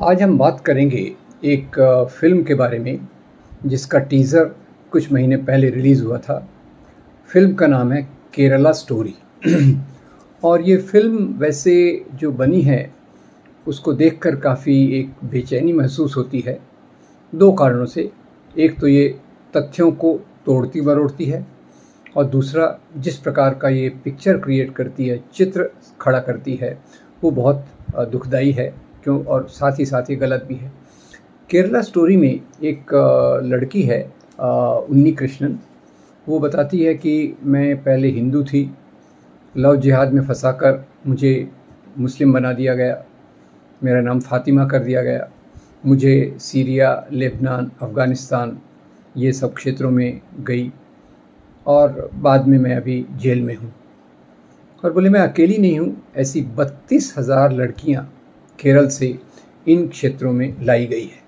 आज हम बात करेंगे एक फ़िल्म के बारे में जिसका टीज़र कुछ महीने पहले रिलीज़ हुआ था। फ़िल्म का नाम है केरला स्टोरी। और ये फ़िल्म वैसे जो बनी है उसको देखकर काफ़ी एक बेचैनी महसूस होती है, 2 कारणों से। एक तो ये तथ्यों को तोड़ती मरोड़ती है और दूसरा जिस प्रकार का ये पिक्चर क्रिएट करती है, चित्र खड़ा करती है, वो बहुत दुखदाई है क्यों, और साथ ही साथ ये गलत भी है। केरला स्टोरी में एक लड़की है, उन्नी कृष्णन। वो बताती है कि मैं पहले हिंदू थी, लव जिहाद में फंसाकर मुझे मुस्लिम बना दिया गया, मेरा नाम फ़ातिमा कर दिया गया, मुझे सीरिया, लेबनान, अफ़गानिस्तान ये सब क्षेत्रों में गई और बाद में मैं अभी जेल में हूँ। और बोले मैं अकेली नहीं हूँ, ऐसी 32,000 लड़कियाँ केरल से इन क्षेत्रों में लाई गई है।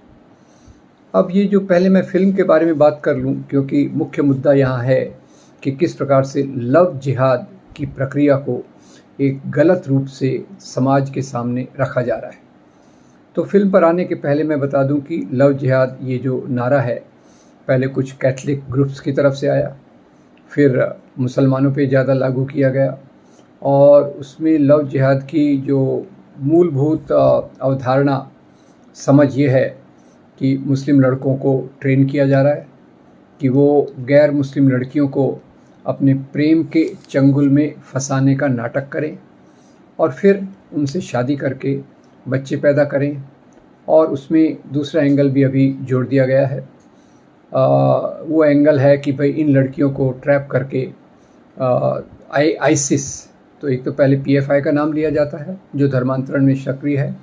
अब ये जो पहले मैं फ़िल्म के बारे में बात कर लूँ, क्योंकि मुख्य मुद्दा यहाँ है कि किस प्रकार से लव जिहाद की प्रक्रिया को एक गलत रूप से समाज के सामने रखा जा रहा है। तो फ़िल्म पर आने के पहले मैं बता दूं कि लव जिहाद ये जो नारा है, पहले कुछ कैथलिक ग्रुप्स की तरफ से आया, फिर मुसलमानों पे ज़्यादा लागू किया गया और उसमें लव जिहाद की जो मूलभूत अवधारणा समझ ये है कि मुस्लिम लड़कों को ट्रेन किया जा रहा है कि वो गैर मुस्लिम लड़कियों को अपने प्रेम के चंगुल में फंसाने का नाटक करें और फिर उनसे शादी करके बच्चे पैदा करें। और उसमें दूसरा एंगल भी अभी जोड़ दिया गया है, वो एंगल है कि भाई इन लड़कियों को ट्रैप करके आईसिस, तो एक तो पहले पीएफआई का नाम लिया जाता है जो धर्मांतरण में सक्रिय है,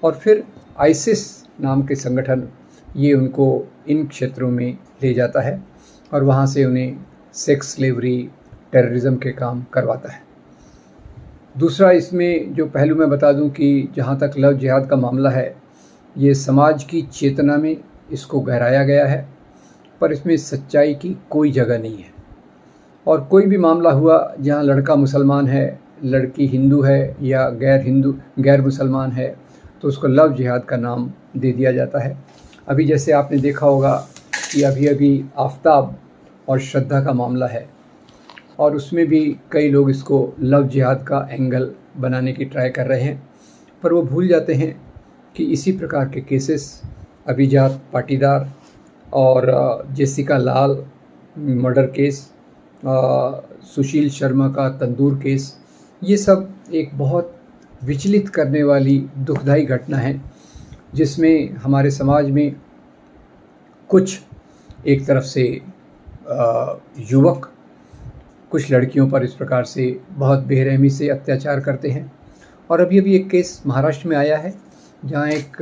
और फिर आईसिस नाम के संगठन ये उनको इन क्षेत्रों में ले जाता है और वहाँ से उन्हें सेक्स स्लेवरी, टेररिज्म के काम करवाता है। दूसरा इसमें जो पहलू मैं बता दूं कि जहाँ तक लव जिहाद का मामला है, ये समाज की चेतना में इसको गहराया गया है, पर इसमें सच्चाई की कोई जगह नहीं है। और कोई भी मामला हुआ जहाँ लड़का मुसलमान है, लड़की हिंदू है या गैर मुसलमान है, तो उसको लव जिहाद का नाम दे दिया जाता है। अभी जैसे आपने देखा होगा कि अभी आफताब और श्रद्धा का मामला है और उसमें भी कई लोग इसको लव जिहाद का एंगल बनाने की ट्राई कर रहे हैं, पर वो भूल जाते हैं कि इसी प्रकार के केसेस अभिजात पाटीदार और जेसिका लाल मर्डर केस, सुशील शर्मा का तंदूर केस, ये सब एक बहुत विचलित करने वाली दुखदाई घटना है जिसमें हमारे समाज में कुछ एक तरफ से युवक कुछ लड़कियों पर इस प्रकार से बहुत बेरहमी से अत्याचार करते हैं। और अभी एक केस महाराष्ट्र में आया है जहाँ एक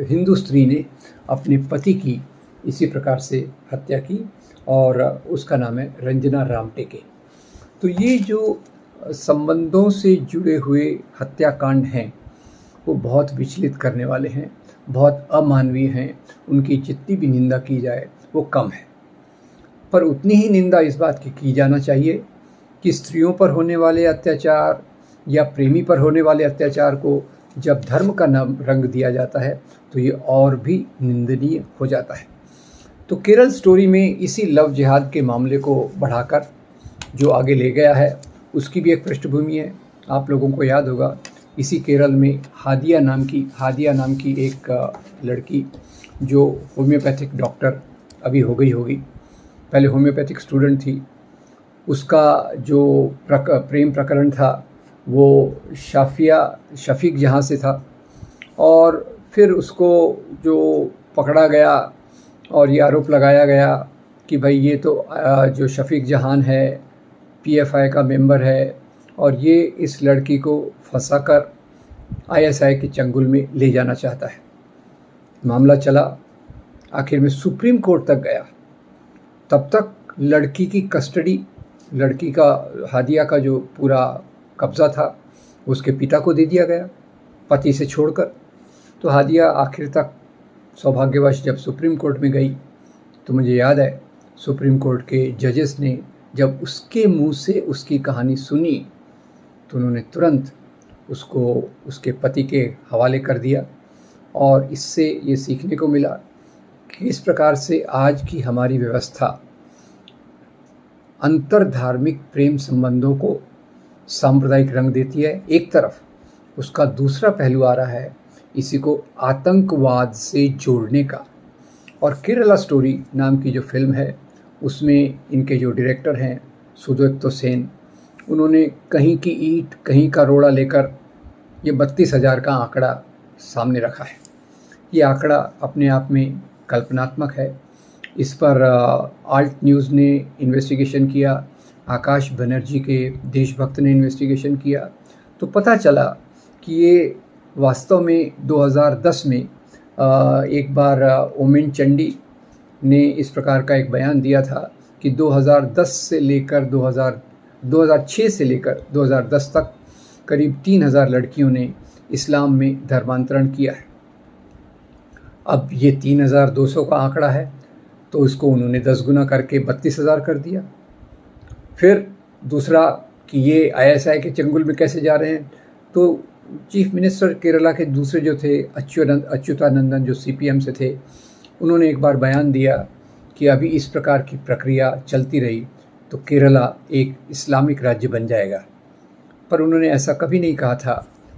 हिंदू स्त्री ने अपने पति की इसी प्रकार से हत्या की और उसका नाम है रंजना रामटेके। तो ये जो संबंधों से जुड़े हुए हत्याकांड हैं वो बहुत विचलित करने वाले हैं, बहुत अमानवीय हैं। उनकी जितनी भी निंदा की जाए वो कम है, पर उतनी ही निंदा इस बात की जाना चाहिए कि स्त्रियों पर होने वाले अत्याचार या प्रेमी पर होने वाले अत्याचार को जब धर्म का नाम रंग दिया जाता है तो ये और भी निंदनीय हो जाता है। तो केरल स्टोरी में इसी लव जिहाद के मामले को बढ़ाकर जो आगे ले गया है उसकी भी एक पृष्ठभूमि है। आप लोगों को याद होगा इसी केरल में हादिया नाम की एक लड़की जो होम्योपैथिक डॉक्टर अभी हो गई होगी, पहले होम्योपैथिक स्टूडेंट थी, उसका जो प्रेम प्रकरण था वो शफीक जहाँ से था और फिर उसको जो पकड़ा गया और ये आरोप लगाया गया कि भाई ये तो जो शफीक जहान है पीएफआई का मेंबर है और ये इस लड़की को फंसाकर आईएसआई के चंगुल में ले जाना चाहता है। मामला चला, आखिर में सुप्रीम कोर्ट तक गया। तब तक लड़की की कस्टडी, लड़की का हादिया का जो पूरा कब्ज़ा था उसके पिता को दे दिया गया पति से छोड़कर। तो हादिया आखिर तक सौभाग्यवश जब सुप्रीम कोर्ट में गई तो मुझे याद है सुप्रीम कोर्ट के जजेस ने जब उसके मुंह से उसकी कहानी सुनी तो उन्होंने तुरंत उसको उसके पति के हवाले कर दिया। और इससे ये सीखने को मिला कि इस प्रकार से आज की हमारी व्यवस्था अंतरधार्मिक प्रेम संबंधों को सांप्रदायिक रंग देती है एक तरफ, उसका दूसरा पहलू आ रहा है इसी को आतंकवाद से जोड़ने का। और केरला स्टोरी नाम की जो फिल्म है उसमें इनके जो डायरेक्टर हैं सुदेप्तो सेन, उन्होंने कहीं की ईंट कहीं का रोड़ा लेकर ये 32,000 का आंकड़ा सामने रखा है। ये आंकड़ा अपने आप में कल्पनात्मक है। इस पर आल्ट न्यूज़ ने इन्वेस्टिगेशन किया, आकाश बनर्जी के देशभक्त ने इन्वेस्टिगेशन किया, तो पता चला कि ये वास्तव में 2010 में एक बार ओमेन चंडी ने इस प्रकार का एक बयान दिया था कि 2006 से लेकर 2010 तक करीब 3,000 लड़कियों ने इस्लाम में धर्मांतरण किया है। अब ये 3,200 का आंकड़ा है, तो उसको उन्होंने 10 गुना करके 32,000 कर दिया। फिर दूसरा कि ये ISI के चंगुल में कैसे जा रहे हैं, तो चीफ मिनिस्टर केरला के दूसरे जो थे अच्युतानंदन, जो CPM से थे, उन्होंने एक बार बयान दिया कि अभी इस प्रकार की प्रक्रिया चलती रही तो केरला एक इस्लामिक राज्य बन जाएगा। पर उन्होंने ऐसा कभी नहीं कहा था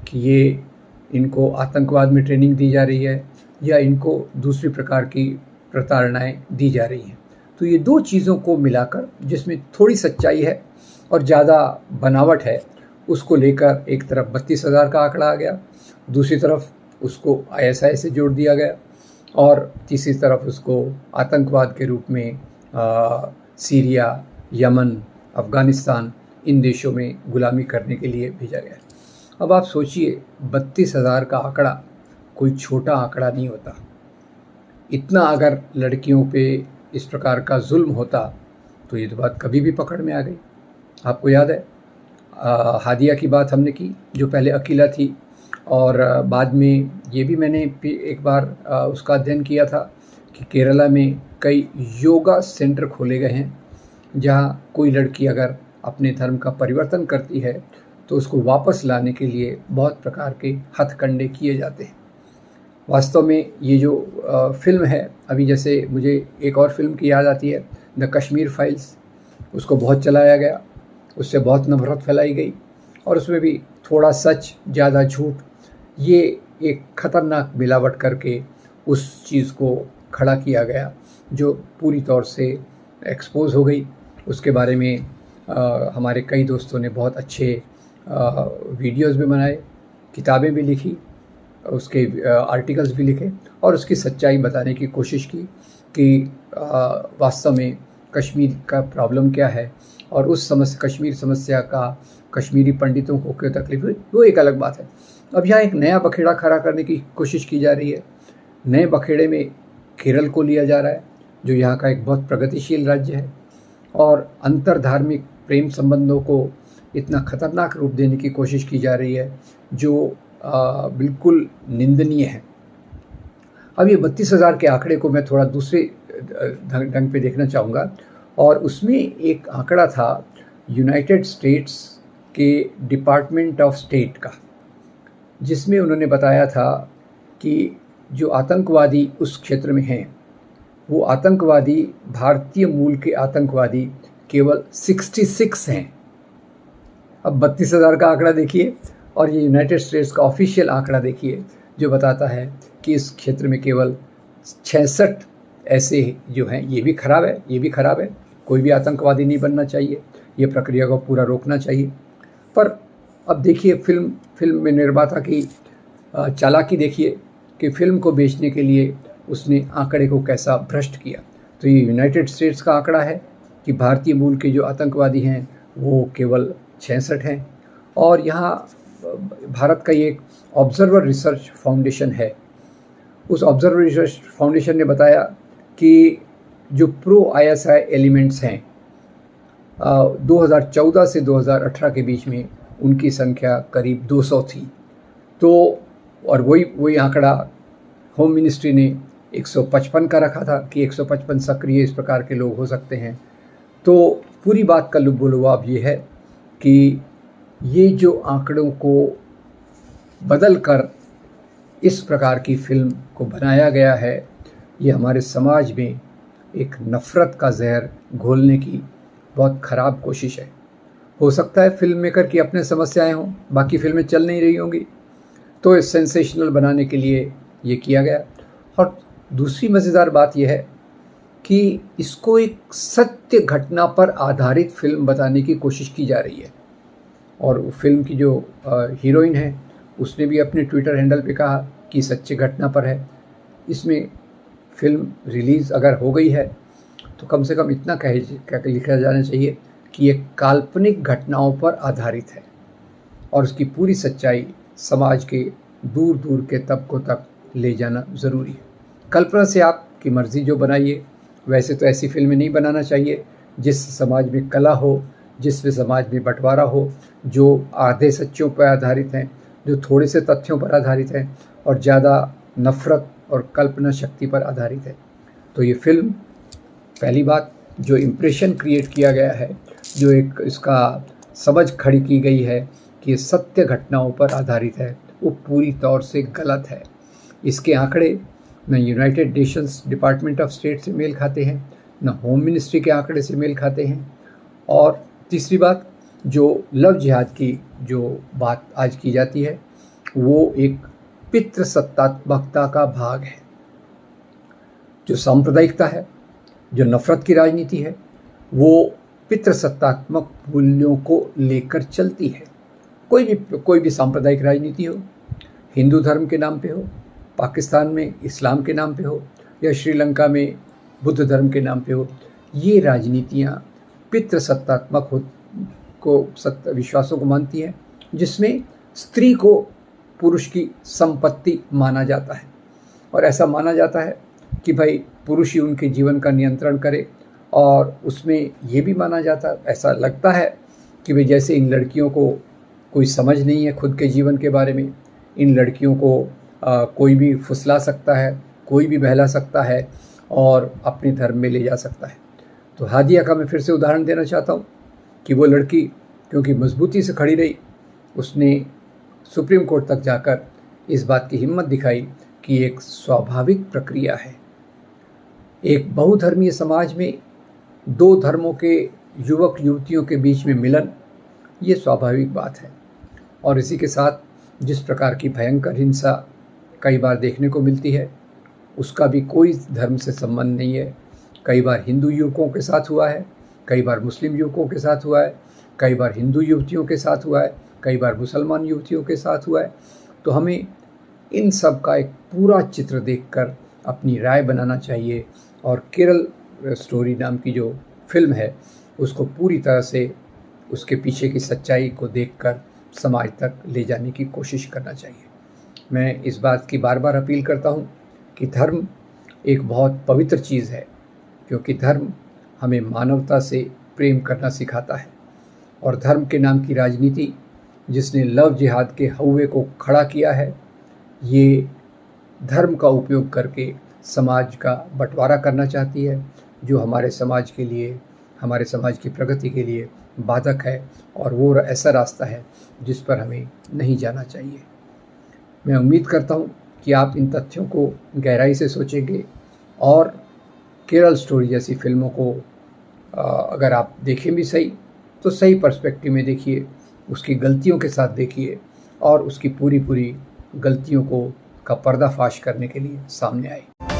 कि ये इनको आतंकवाद में ट्रेनिंग दी जा रही है या इनको दूसरी प्रकार की प्रताड़नाएं दी जा रही हैं। तो ये दो चीज़ों को मिलाकर, जिसमें थोड़ी सच्चाई है और ज़्यादा बनावट है, उसको लेकर एक तरफ 32,000 का आंकड़ा आ गया, दूसरी तरफ उसको ISI से जोड़ दिया गया, और तीसरी तरफ उसको आतंकवाद के रूप में सीरिया, यमन, अफ़गानिस्तान, इन देशों में गुलामी करने के लिए भेजा गया। अब आप सोचिए, 32,000 का आंकड़ा कोई छोटा आंकड़ा नहीं होता। इतना अगर लड़कियों पे इस प्रकार का जुल्म होता तो ये तो बात कभी भी पकड़ में आ गई। आपको याद है हादिया की बात हमने की, जो पहले अकेला थी, और बाद में ये भी मैंने एक बार उसका अध्ययन किया था कि केरला में कई योगा सेंटर खोले गए हैं, जहाँ कोई लड़की अगर अपने धर्म का परिवर्तन करती है तो उसको वापस लाने के लिए बहुत प्रकार के हथकंडे किए जाते हैं। वास्तव में ये जो फिल्म है, अभी जैसे मुझे एक और फिल्म की याद आती है, द कश्मीर फाइल्स, उसको बहुत चलाया गया, उससे बहुत नफरत फैलाई गई, और उसमें भी थोड़ा सच ज़्यादा झूठ, ये एक ख़तरनाक मिलावट करके उस चीज़ को खड़ा किया गया जो पूरी तौर से एक्सपोज हो गई। उसके बारे में हमारे कई दोस्तों ने बहुत अच्छे वीडियोज़ भी बनाए, किताबें भी लिखी, उसके आर्टिकल्स भी लिखे, और उसकी सच्चाई बताने की कोशिश की कि वास्तव में कश्मीर का प्रॉब्लम क्या है, और उस कश्मीर समस्या का कश्मीरी पंडितों को क्यों तकलीफ हुई, वो एक अलग बात है। अब यहाँ एक नया बखेड़ा खड़ा करने की कोशिश की जा रही है। नए बखेड़े में केरल को लिया जा रहा है, जो यहाँ का एक बहुत प्रगतिशील राज्य है, और अंतरधार्मिक प्रेम संबंधों को इतना खतरनाक रूप देने की कोशिश की जा रही है जो बिल्कुल निंदनीय है। अब ये 32,000 के आंकड़े को मैं थोड़ा दूसरे ढंग पे देखना चाहूँगा, और उसमें एक आंकड़ा था यूनाइटेड स्टेट्स के डिपार्टमेंट ऑफ स्टेट का, जिसमें उन्होंने बताया था कि जो आतंकवादी उस क्षेत्र में हैं, वो आतंकवादी, भारतीय मूल के आतंकवादी केवल 66 हैं। अब 32,000 का आंकड़ा देखिए, और ये यूनाइटेड स्टेट्स का ऑफिशियल आंकड़ा देखिए, जो बताता है कि इस क्षेत्र में केवल 66 ऐसे जो हैं। ये भी खराब है, ये भी खराब है। कोई भी आतंकवादी नहीं बनना चाहिए, ये प्रक्रिया को पूरा रोकना चाहिए। पर अब देखिए फिल्म में निर्माता की चालाकी देखिए कि फिल्म को बेचने के लिए उसने आंकड़े को कैसा भ्रष्ट किया। तो ये यूनाइटेड स्टेट्स का आंकड़ा है कि भारतीय मूल के जो आतंकवादी हैं वो केवल 66 हैं, और यहाँ भारत का ये एक ऑब्जर्वर रिसर्च फाउंडेशन है। उस ऑब्जर्वर रिसर्च फाउंडेशन ने बताया कि जो प्रो ISI एलिमेंट्स हैं 2014 से 2018 के बीच में उनकी संख्या करीब 200 थी। तो और वही आंकड़ा होम मिनिस्ट्री ने 155 का रखा था कि 155 सक्रिय इस प्रकार के लोग हो सकते हैं। तो पूरी बात का लुभ-बुलुभाव ये है कि ये जो आंकड़ों को बदल कर इस प्रकार की फ़िल्म को बनाया गया है, ये हमारे समाज में एक नफ़रत का ज़हर घोलने की बहुत ख़राब कोशिश है। हो सकता है फ़िल्म मेकर की अपने समस्याएं हों, बाकी फ़िल्में चल नहीं रही होंगी, तो इस सेंसेशनल बनाने के लिए ये किया गया। और दूसरी मज़ेदार बात यह है कि इसको एक सत्य घटना पर आधारित फ़िल्म बताने की कोशिश की जा रही है। और फ़िल्म की जो हीरोइन है, उसने भी अपने ट्विटर हैंडल पे कहा कि सच्ची घटना पर है। इसमें फ़िल्म रिलीज़ अगर हो गई है तो कम से कम इतना लिखा जाना चाहिए कि ये काल्पनिक घटनाओं पर आधारित है और उसकी पूरी सच्चाई समाज के दूर दूर के तबकों तक ले जाना ज़रूरी है। कल्पना से आपकी मर्ज़ी जो बनाइए, वैसे तो ऐसी फ़िल्में नहीं बनाना चाहिए जिस समाज में कला हो, जिसमें समाज में बंटवारा हो, जो आधे सच्चों पर आधारित हैं, जो थोड़े से तथ्यों पर आधारित हैं और ज़्यादा नफ़रत और कल्पना शक्ति पर आधारित है। तो ये फ़िल्म, पहली बात, जो इम्प्रेशन क्रिएट किया गया है, जो एक इसका समझ खड़ी की गई है कि ये सत्य घटनाओं पर आधारित है, वो पूरी तौर से गलत है। इसके आंकड़े न United Nations department of state से मेल खाते हैं, न होम मिनिस्ट्री के आंकड़े से मेल खाते हैं। और तीसरी बात, जो लव जिहाद की जो बात आज की जाती है, वो एक पितृसत्तात्मकता का भाग है। जो सांप्रदायिकता है, जो नफ़रत की राजनीति है, वो पितृसत्तात्मक मूल्यों को लेकर चलती है। कोई भी सांप्रदायिक राजनीति हो, हिंदू धर्म के नाम पे हो, पाकिस्तान में इस्लाम के नाम पे हो, या श्रीलंका में बुद्ध धर्म के नाम पे हो, ये राजनीतियाँ पितृसत्तात्मक विश्वासों को मानती हैं, जिसमें स्त्री को पुरुष की संपत्ति माना जाता है। और ऐसा माना जाता है कि भाई पुरुष ही उनके जीवन का नियंत्रण करे। और उसमें ये भी माना जाता, ऐसा लगता है कि भाई जैसे इन लड़कियों को कोई समझ नहीं है खुद के जीवन के बारे में, इन लड़कियों को कोई भी फुसला सकता है, कोई भी बहला सकता है और अपने धर्म में ले जा सकता है। तो हादिया का मैं फिर से उदाहरण देना चाहता हूँ कि वो लड़की क्योंकि मजबूती से खड़ी रही, उसने सुप्रीम कोर्ट तक जाकर इस बात की हिम्मत दिखाई कि एक स्वाभाविक प्रक्रिया है। एक बहुधर्मीय समाज में दो धर्मों के युवक युवतियों के बीच में मिलन, ये स्वाभाविक बात है। और इसी के साथ जिस प्रकार की भयंकर हिंसा कई बार देखने को मिलती है, उसका भी कोई धर्म से संबंध नहीं है। कई बार हिंदू युवकों के साथ हुआ है, कई बार मुस्लिम युवकों के साथ हुआ है, कई बार हिंदू युवतियों के साथ हुआ है, कई बार मुसलमान युवतियों के साथ हुआ है। तो हमें इन सब का एक पूरा चित्र देखकर अपनी राय बनाना चाहिए और केरल स्टोरी नाम की जो फिल्म है, उसको पूरी तरह से उसके पीछे की सच्चाई को देखकर समाज तक ले जाने की कोशिश करना चाहिए। मैं इस बात की बार बार अपील करता हूँ कि धर्म एक बहुत पवित्र चीज़ है, क्योंकि धर्म हमें मानवता से प्रेम करना सिखाता है। और धर्म के नाम की राजनीति जिसने लव जिहाद के हौवे को खड़ा किया है, ये धर्म का उपयोग करके समाज का बंटवारा करना चाहती है, जो हमारे समाज के लिए, हमारे समाज की प्रगति के लिए बाधक है। और वो ऐसा रास्ता है जिस पर हमें नहीं जाना चाहिए। मैं उम्मीद करता हूँ कि आप इन तथ्यों को गहराई से सोचेंगे और केरल स्टोरी जैसी फिल्मों को अगर आप देखें भी सही, तो सही पर्सपेक्टिव में देखिए, उसकी गलतियों के साथ देखिए और उसकी पूरी गलतियों का पर्दाफाश करने के लिए सामने आए।